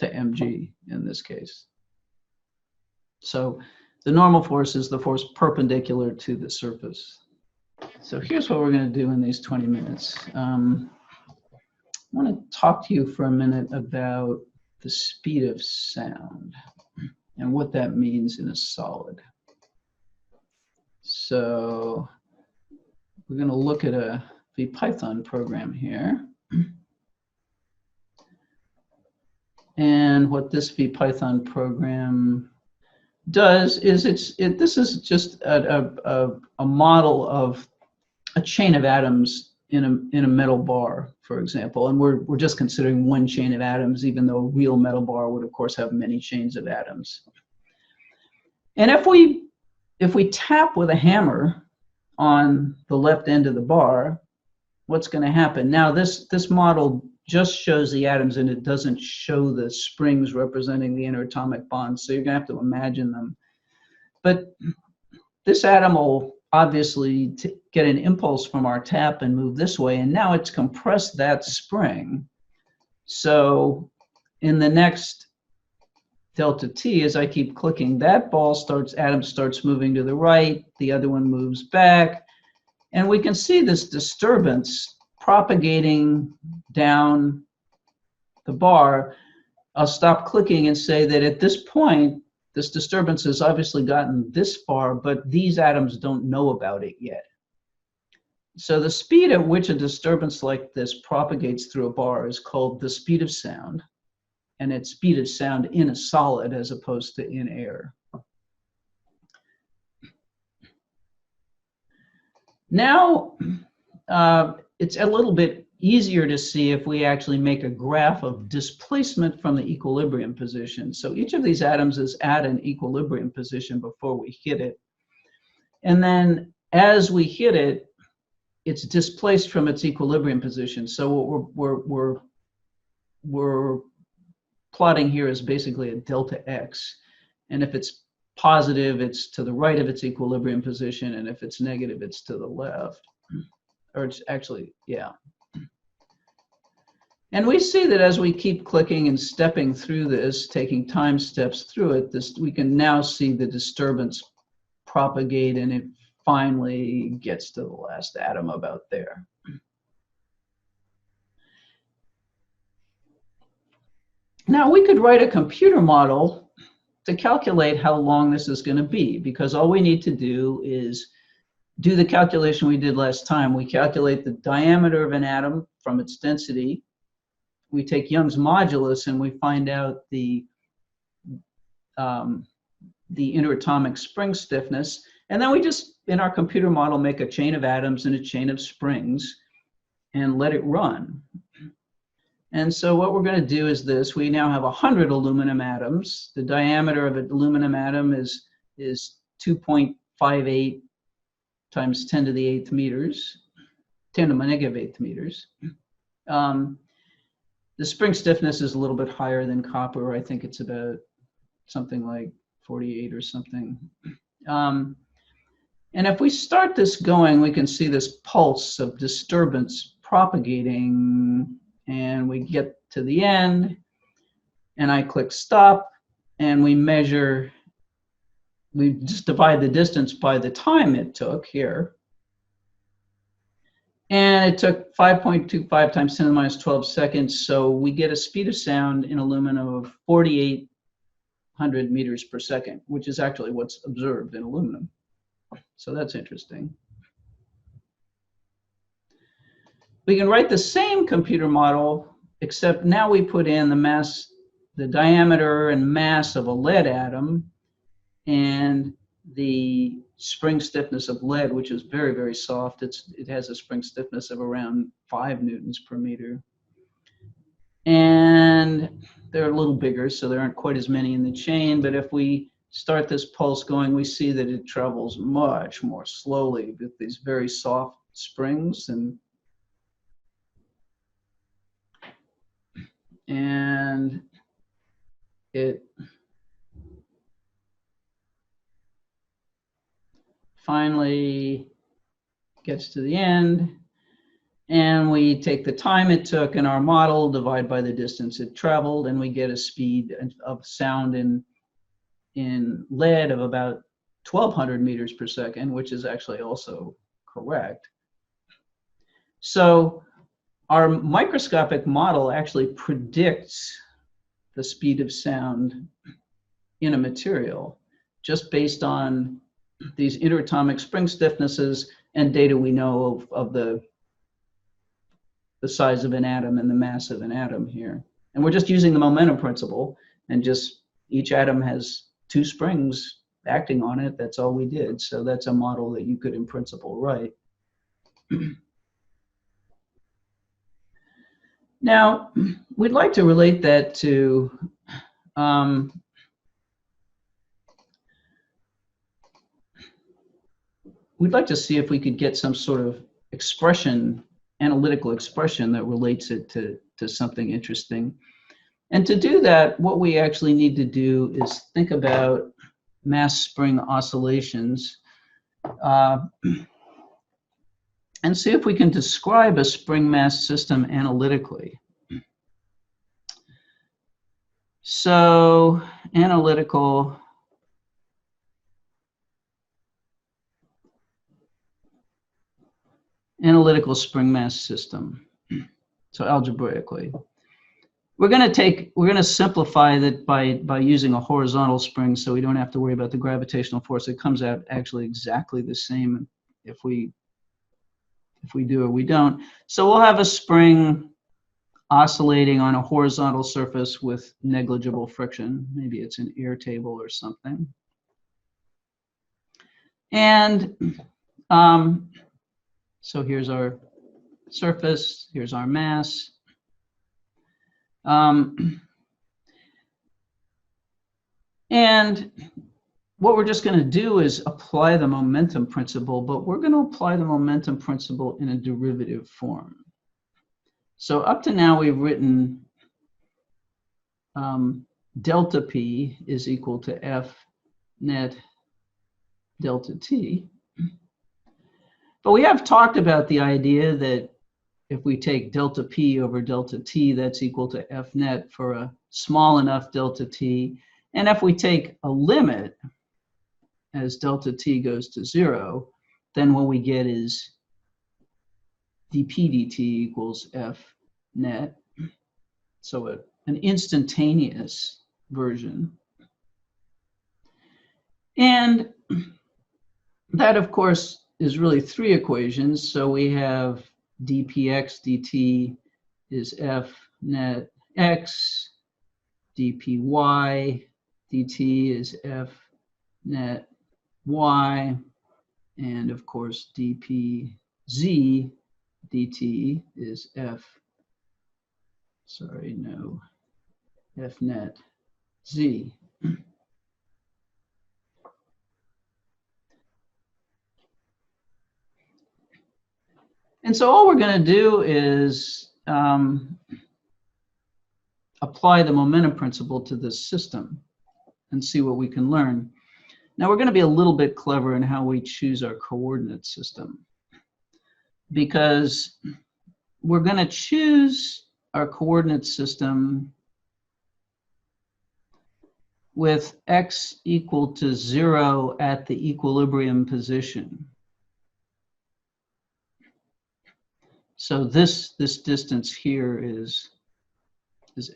mg in this case. So the normal force is the force perpendicular to the surface. So here's what we're going to do in these 20 minutes. I want to talk to you for a minute about the speed of sound and what that means in a solid. So we're going to look at a Python program here. And what this Python program does is this is just a model of a chain of atoms in a metal bar, for example. And we're just considering one chain of atoms, even though a real metal bar would, of course, have many chains of atoms. And if we tap with a hammer on the left end of the bar, what's going to happen? Now, this model just shows the atoms, and it doesn't show the springs representing the interatomic bonds, so you're going to have to imagine them. But this atom will obviously get an impulse from our tap and move this way, and now it's compressed that spring. So in the next delta t, as I keep clicking, that atom starts moving to the right, the other one moves back, and we can see this disturbance propagating down the bar. I'll stop clicking and say that at this point, this disturbance has obviously gotten this far, but these atoms don't know about it yet. So the speed at which a disturbance like this propagates through a bar is called the speed of sound, and it's speed of sound in a solid as opposed to in air. Now, it's a little bit easier to see if we actually make a graph of displacement from the equilibrium position. So each of these atoms is at an equilibrium position before we hit it. And then as we hit it, it's displaced from its equilibrium position. So what we're plotting here is basically a delta x. And if it's positive, it's to the right of its equilibrium position. And if it's negative, it's to the left. Or it's actually, yeah. And we see that as we keep clicking and stepping through this, taking time steps through it, we can now see the disturbance propagate, and it finally gets to the last atom about there. Now we could write a computer model to calculate how long this is going to be, because all we need to do is do the calculation we did last time. We calculate the diameter of an atom from its density. We take Young's modulus and we find out the interatomic spring stiffness. And then we just, in our computer model, make a chain of atoms and a chain of springs and let it run. And so what we're going to do is this. We now have 100 aluminum atoms. The diameter of an aluminum atom is 2.58 times 10 to the 8th meters, 10 to the negative 8th meters. The spring stiffness is a little bit higher than copper. I think it's about something like 48 or something. And if we start this going, we can see this pulse of disturbance propagating, and we get to the end, and I click stop, and we measure. We just divide the distance by the time it took here. And it took 5.25 times 10 to the minus 12 seconds. So we get a speed of sound in aluminum of 4,800 meters per second, which is actually what's observed in aluminum. So that's interesting. We can write the same computer model, except now we put in the mass, the diameter and mass of a lead atom, and the spring stiffness of lead, which is very, very soft. It has a spring stiffness of around 5 newtons per meter. And they're a little bigger, so there aren't quite as many in the chain. But if we start this pulse going, we see that it travels much more slowly with these very soft springs. And it finally gets to the end. And we take the time it took in our model, divide by the distance it traveled, and we get a speed of sound in lead of about 1,200 meters per second, which is actually also correct. So our microscopic model actually predicts the speed of sound in a material just based on these interatomic spring stiffnesses and data we know of the size of an atom and the mass of an atom here. And we're just using the momentum principle, and just each atom has 2 springs acting on it. That's all we did. So that's a model that you could in principle write. Now, we'd like to relate that to we'd like to see if we could get some sort of expression, analytical expression that relates it to something interesting. And to do that, what we actually need to do is think about mass spring oscillations and see if we can describe a spring mass system analytically. So, analytical spring mass system. So algebraically, we're going to simplify that by using a horizontal spring, so we don't have to worry about the gravitational force. It comes out actually exactly the same if we do or we don't. So we'll have a spring oscillating on a horizontal surface with negligible friction. Maybe it's an air table or something. And so here's our surface, here's our mass. And what we're just going to do is apply the momentum principle, but we're going to apply the momentum principle in a derivative form. So up to now, we've written delta P is equal to F net delta T. But we have talked about the idea that if we take delta P over delta T, that's equal to F net for a small enough delta T. And if we take a limit as delta T goes to 0, then what we get is dp dt equals F net. So an instantaneous version. And that, of course, is really 3 equations. So we have dpx dt is F net x, dpy dt is F net y, and of course dpz dt is F net z. And so all we're going to do is apply the momentum principle to this system and see what we can learn. Now we're going to be a little bit clever in how we choose our coordinate system, because we're going to choose our coordinate system with x equal to 0 at the equilibrium position. So this distance here is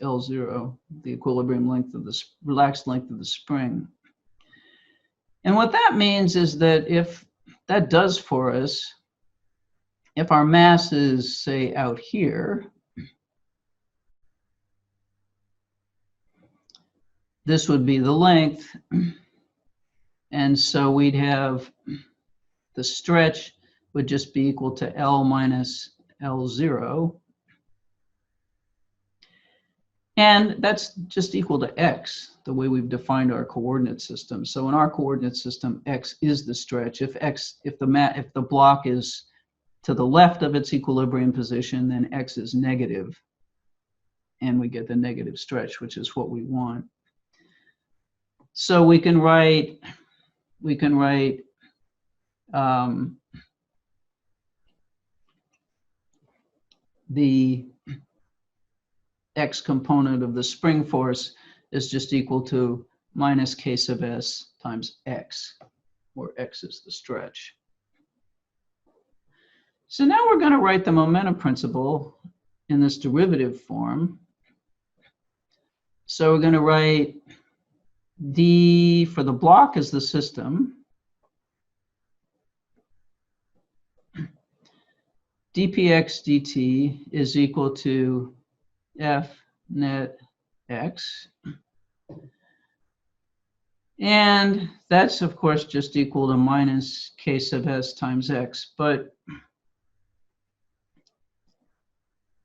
L0, the equilibrium length of the relaxed length of the spring. And what that means is that if that does for us, if our mass is, say, out here, this would be the length. And so we'd have the stretch would just be equal to L minus L0. And that's just equal to x, the way we've defined our coordinate system. So in our coordinate system, x is the stretch. If the block is to the left of its equilibrium position, then x is negative, and we get the negative stretch, which is what we want. So we can write the x component of the spring force is just equal to minus k sub s times x, where x is the stretch. So now we're going to write the momentum principle in this derivative form. So we're going to write d for the block as the system, dpx dt is equal to f net x. And that's, of course, just equal to minus k sub s times x. But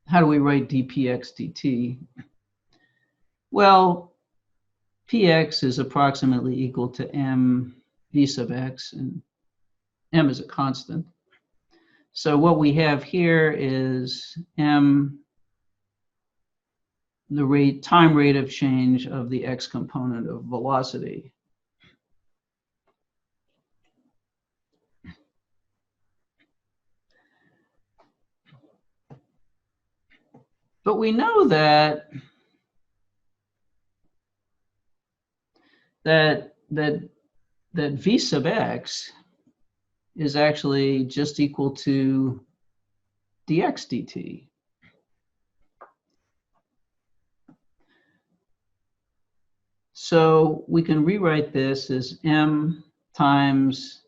how do we write dpx dt? Well, px is approximately equal to m v sub x, and m is a constant. So what we have here is m, the time rate of change of the x component of velocity. But we know that v sub x is actually just equal to dx dt. So we can rewrite this as m times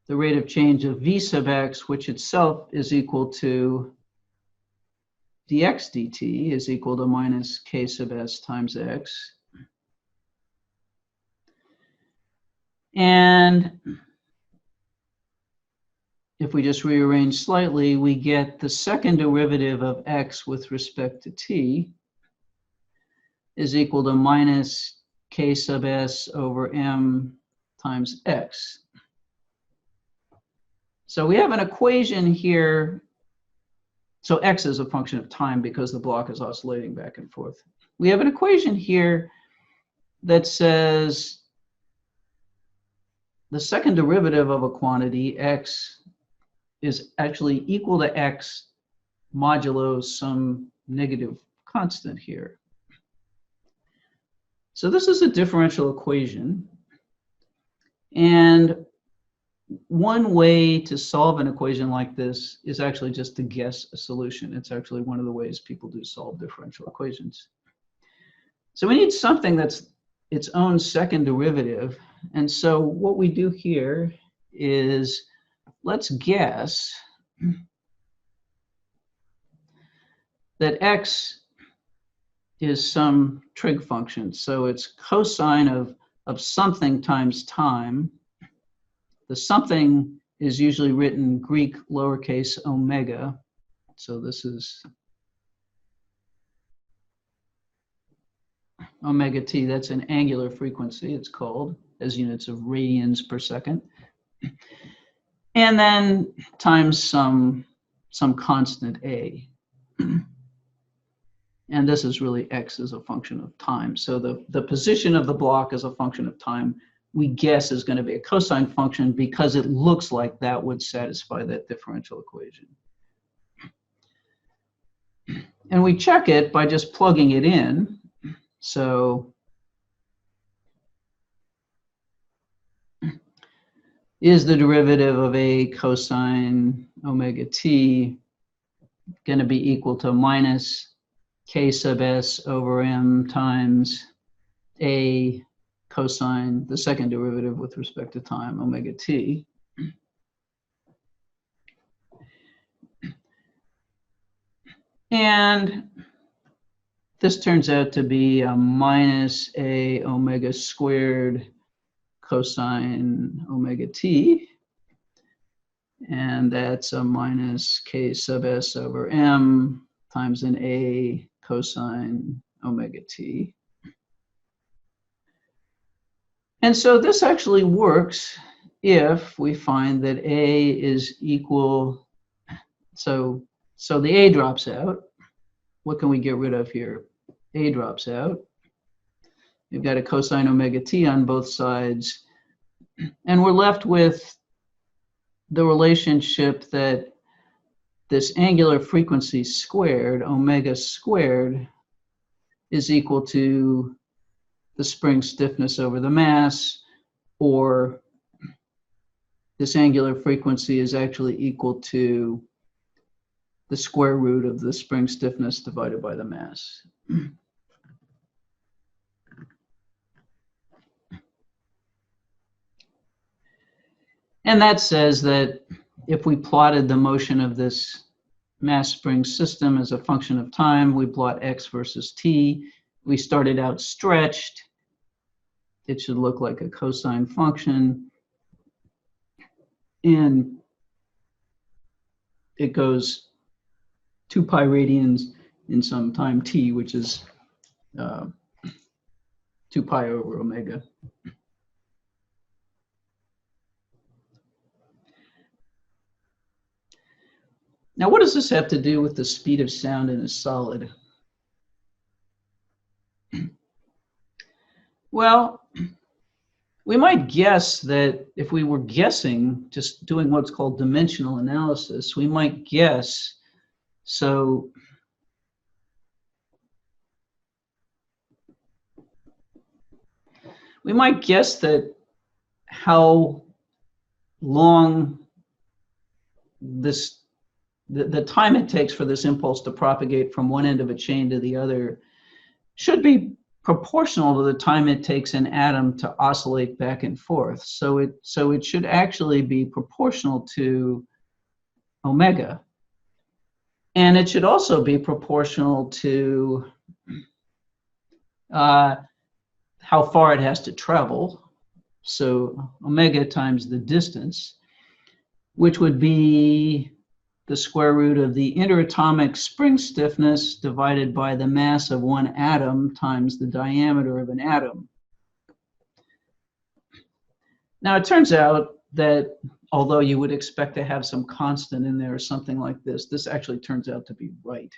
the rate of change of v sub x, which itself is equal to dx dt, is equal to minus k sub s times x. And if we just rearrange slightly, we get the second derivative of x with respect to t is equal to minus k sub s over m times x. So we have an equation here. So x is a function of time because the block is oscillating back and forth. We have an equation here that says the second derivative of a quantity, x, is actually equal to x modulo some negative constant here. So this is a differential equation. And one way to solve an equation like this is actually just to guess a solution. It's actually one of the ways people do solve differential equations. So we need something that's its own second derivative. And so what we do here is let's guess that x is some trig function. So it's cosine of something times time. The something is usually written Greek lowercase omega. So this is omega t. That's an angular frequency, it's called, as units of radians per second. And then times some constant a. And this is really x as a function of time. So the position of the block as a function of time, we guess is going to be a cosine function because it looks like that would satisfy that differential equation. And we check it by just plugging it in. So is the derivative of a cosine omega t going to be equal to minus k sub s over m times a cosine, the second derivative with respect to time, omega t. And this turns out to be a minus a omega squared cosine omega t. And that's a minus k sub s over m times an a cosine omega t. And so this actually works if we find that A is equal, so the A drops out. What can we get rid of here? A drops out. You've got a cosine omega t on both sides. And we're left with the relationship that this angular frequency squared, omega squared, is equal to the spring stiffness over the mass, or this angular frequency is actually equal to the square root of the spring stiffness divided by the mass. And that says that if we plotted the motion of this mass spring system as a function of time, we plot x versus t. We started out stretched. It should look like a cosine function. And it goes 2 pi radians in some time t, which is 2 pi over omega. Now, what does this have to do with the speed of sound in a solid? Well, we might guess that if we were guessing, just doing what's called dimensional analysis, we might guess, so we might guess that how long the time it takes for this impulse to propagate from one end of a chain to the other should be proportional to the time it takes an atom to oscillate back and forth. So it should actually be proportional to omega. And it should also be proportional to how far it has to travel. So omega times the distance, which would be the square root of the interatomic spring stiffness divided by the mass of one atom times the diameter of an atom. Now, it turns out that although you would expect to have some constant in there or something like this actually turns out to be right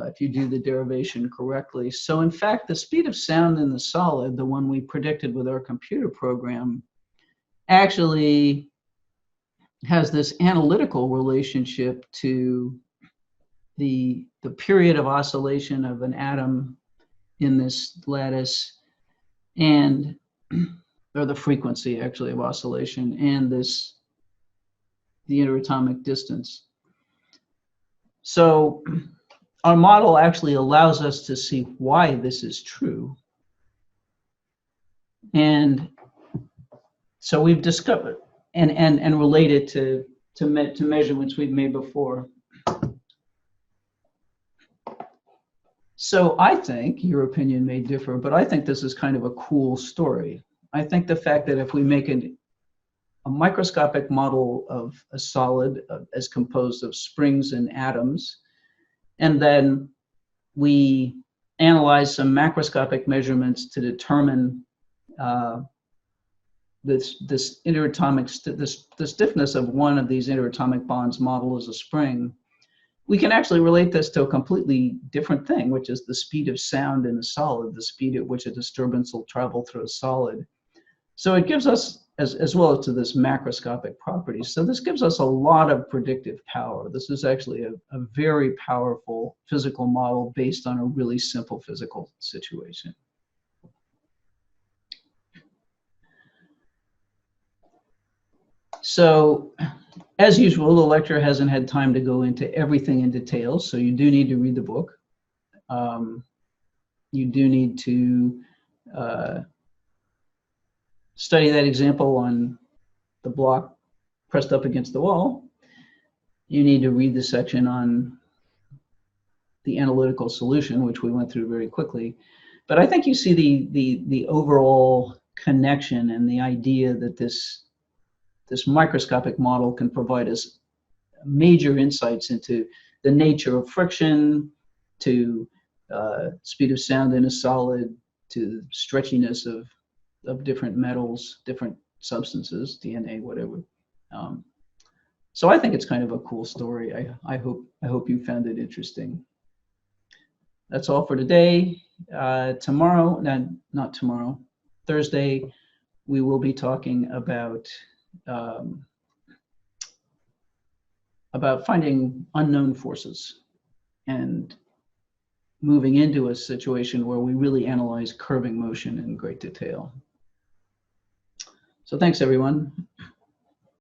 if you do the derivation correctly. So in fact, the speed of sound in the solid, the one we predicted with our computer program, actually has this analytical relationship to the period of oscillation of an atom in this lattice, and or the frequency actually of oscillation, and the interatomic distance. So our model actually allows us to see why this is true. And so we've discovered and related to measurements we've made before. So I think, your opinion may differ, but I think this is kind of a cool story. I think the fact that if we make a microscopic model of a solid as composed of springs and atoms, and then we analyze some macroscopic measurements to determine this interatomic, the stiffness of one of these interatomic bonds modeled as a spring, we can actually relate this to a completely different thing, which is the speed of sound in a solid, the speed at which a disturbance will travel through a solid. So it gives us, as well as to this macroscopic property, so this gives us a lot of predictive power. This is actually a very powerful physical model based on a really simple physical situation. So, as usual, the lecture hasn't had time to go into everything in detail, so you do need to read the book. You do need to study that example on the block pressed up against the wall. You need to read the section on the analytical solution, which we went through very quickly. But I think you see the overall connection and the idea that this microscopic model can provide us major insights into the nature of friction, to speed of sound in a solid to stretchiness of different metals, different substances, DNA, whatever. So I think it's kind of a cool story. I hope you found it interesting. That's all for today. Tomorrow, not tomorrow, Thursday, we will be talking about finding unknown forces and moving into a situation where we really analyze curving motion in great detail. So thanks, everyone.